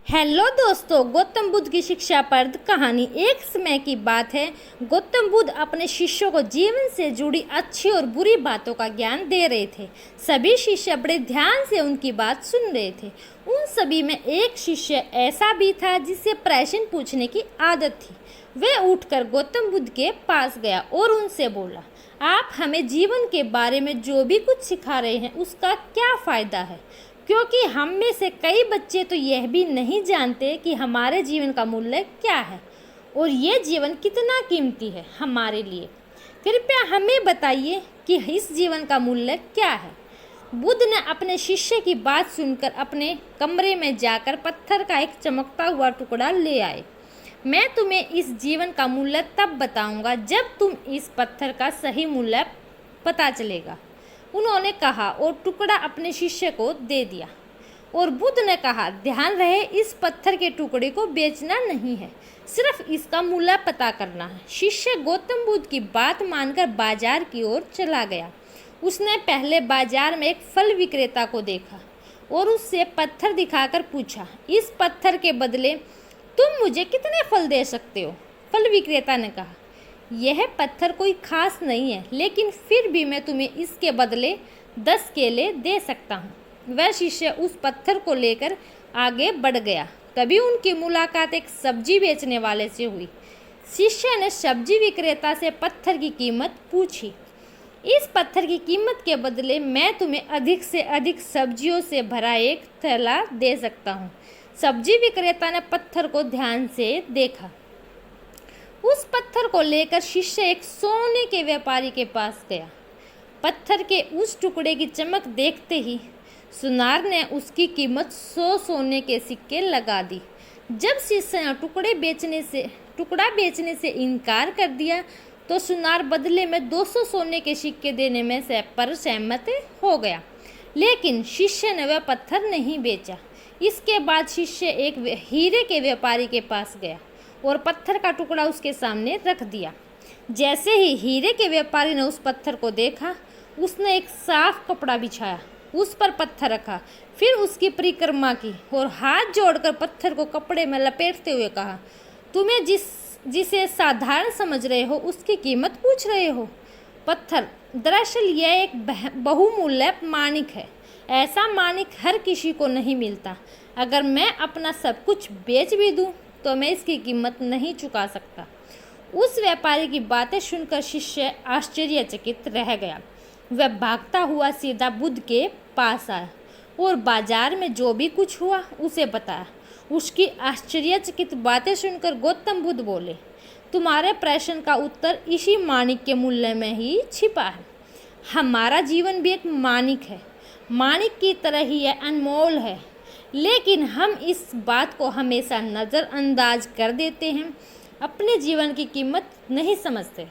Hello दोस्तों, गौतम बुद्ध की शिक्षाप्रद कहानी। एक समय की बात है, गौतम बुद्ध अपने शिष्यों को जीवन से जुड़ी अच्छी और बुरी बातों का ज्ञान दे रहे थे। सभी शिष्य बड़े ध्यान से उनकी बात सुन रहे थे। उन सभी में एक शिष्य ऐसा भी था जिसे प्रश्न पूछने की आदत थी। वह उठकर गौतम बुद्ध के पास गया और उनसे बोला, आप हमें जीवन के बारे में जो भी कुछ सिखा रहे हैं उसका क्या फ़ायदा है, क्योंकि हम में से कई बच्चे तो यह भी नहीं जानते कि हमारे जीवन का मूल्य क्या है और ये जीवन कितना कीमती है हमारे लिए। कृपया हमें बताइए कि इस जीवन का मूल्य क्या है। बुद्ध ने अपने शिष्य की बात सुनकर अपने कमरे में जाकर पत्थर का एक चमकता हुआ टुकड़ा ले आए। मैं तुम्हें इस जीवन का मूल्य तब बताऊंगा जब तुम इस पत्थर का सही मूल्य पता चलेगा, उन्होंने कहा और टुकड़ा अपने शिष्य को दे दिया। और बुद्ध ने कहा, ध्यान रहे, इस पत्थर के टुकड़े को बेचना नहीं है, सिर्फ इसका मूल्य पता करना है। शिष्य गौतम बुद्ध की बात मानकर बाजार की ओर चला गया। उसने पहले बाजार में एक फल विक्रेता को देखा और उससे पत्थर दिखाकर पूछा, इस पत्थर के बदले तुम मुझे कितने फल दे सकते हो? फल विक्रेता ने कहा, यह पत्थर कोई खास नहीं है, लेकिन फिर भी मैं तुम्हें इसके बदले 10 केले दे सकता हूँ। वह शिष्य उस पत्थर को लेकर आगे बढ़ गया। तभी उनकी मुलाकात एक सब्जी बेचने वाले से हुई। शिष्य ने सब्जी विक्रेता से पत्थर की कीमत पूछी। इस पत्थर की कीमत के बदले मैं तुम्हें अधिक से अधिक सब्जियों से भरा एक थैला दे सकता हूँ। सब्जी विक्रेता ने पत्थर को ध्यान से देखा। उस पत्थर को लेकर शिष्य एक सोने के व्यापारी के पास गया। पत्थर के उस टुकड़े की चमक देखते ही सुनार ने उसकी कीमत 100 सोने के सिक्के लगा दी। जब शिष्य ने टुकड़ा बेचने से इनकार कर दिया तो सुनार बदले में 200 सोने के सिक्के देने में सहमत हो गया, लेकिन शिष्य ने वह पत्थर नहीं बेचा। इसके बाद शिष्य एक हीरे के व्यापारी के पास गया और पत्थर का टुकड़ा उसके सामने रख दिया। जैसे ही हीरे के व्यापारी ने उस पत्थर को देखा, उसने एक साफ कपड़ा बिछाया, उस पर पत्थर रखा, फिर उसकी परिक्रमा की और हाथ जोड़कर पत्थर को कपड़े में लपेटते हुए कहा, तुम्हें जिसे साधारण समझ रहे हो उसकी कीमत पूछ रहे हो? पत्थर, दरअसल यह एक बहुमूल्य माणिक है। ऐसा माणिक हर किसी को नहीं मिलता। अगर मैं अपना सब कुछ बेच भी दूं तो मैं इसकी कीमत नहीं चुका सकता। उस व्यापारी की बातें सुनकर शिष्य आश्चर्यचकित रह गया। वह भागता हुआ सीधा बुद्ध के पास आया और बाजार में जो भी कुछ हुआ उसे बताया। उसकी आश्चर्यचकित बातें सुनकर गौतम बुद्ध बोले, तुम्हारे प्रश्न का उत्तर इसी माणिक के मूल्य में ही छिपा है। हमारा जीवन भी एक माणिक है, माणिक की तरह ही यह अनमोल है, लेकिन हम इस बात को हमेशा नज़रअंदाज कर देते हैं, अपने जीवन की कीमत नहीं समझते।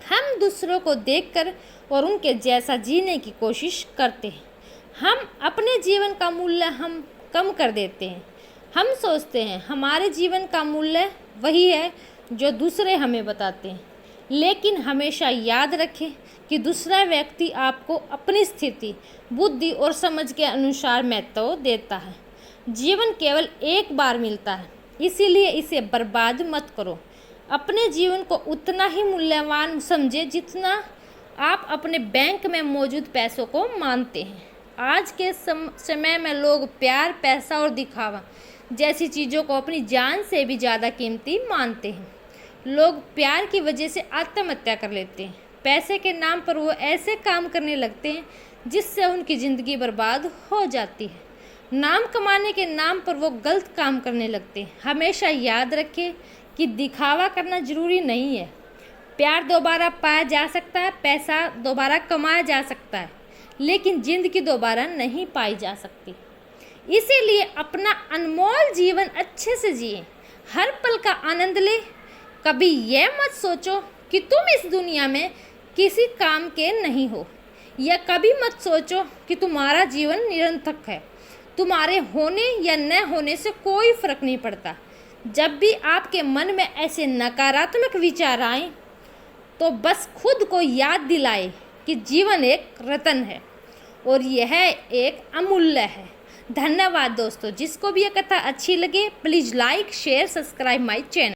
हम दूसरों को देखकर और उनके जैसा जीने की कोशिश करते हैं। हम अपने जीवन का मूल्य कम कर देते हैं। हम सोचते हैं हमारे जीवन का मूल्य वही है जो दूसरे हमें बताते हैं, लेकिन हमेशा याद रखें कि दूसरा व्यक्ति आपको अपनी स्थिति, बुद्धि और समझ के अनुसार महत्व देता है। जीवन केवल एक बार मिलता है, इसीलिए इसे बर्बाद मत करो। अपने जीवन को उतना ही मूल्यवान समझे जितना आप अपने बैंक में मौजूद पैसों को मानते हैं। आज के समय में लोग प्यार, पैसा और दिखावा जैसी चीज़ों को अपनी जान से भी ज़्यादा कीमती मानते हैं। लोग प्यार की वजह से आत्महत्या कर लेते हैं। पैसे के नाम पर वो ऐसे काम करने लगते हैं जिससे उनकी ज़िंदगी बर्बाद हो जाती है। नाम कमाने के नाम पर वो गलत काम करने लगते हैं। हमेशा याद रखें कि दिखावा करना ज़रूरी नहीं है। प्यार दोबारा पाया जा सकता है, पैसा दोबारा कमाया जा सकता है, लेकिन ज़िंदगी दोबारा नहीं पाई जा सकती। इसीलिए अपना अनमोल जीवन अच्छे से जिए, हर पल का आनंद लें। कभी यह मत सोचो कि तुम इस दुनिया में किसी काम के नहीं हो, या कभी मत सोचो कि तुम्हारा जीवन निरर्थक है। तुम्हारे होने या न होने से कोई फर्क नहीं पड़ता। जब भी आपके मन में ऐसे नकारात्मक विचार आए तो बस खुद को याद दिलाए कि जीवन एक रत्न है और यह एक अमूल्य है। धन्यवाद दोस्तों। जिसको भी ये कथा अच्छी लगे please like share subscribe my channel.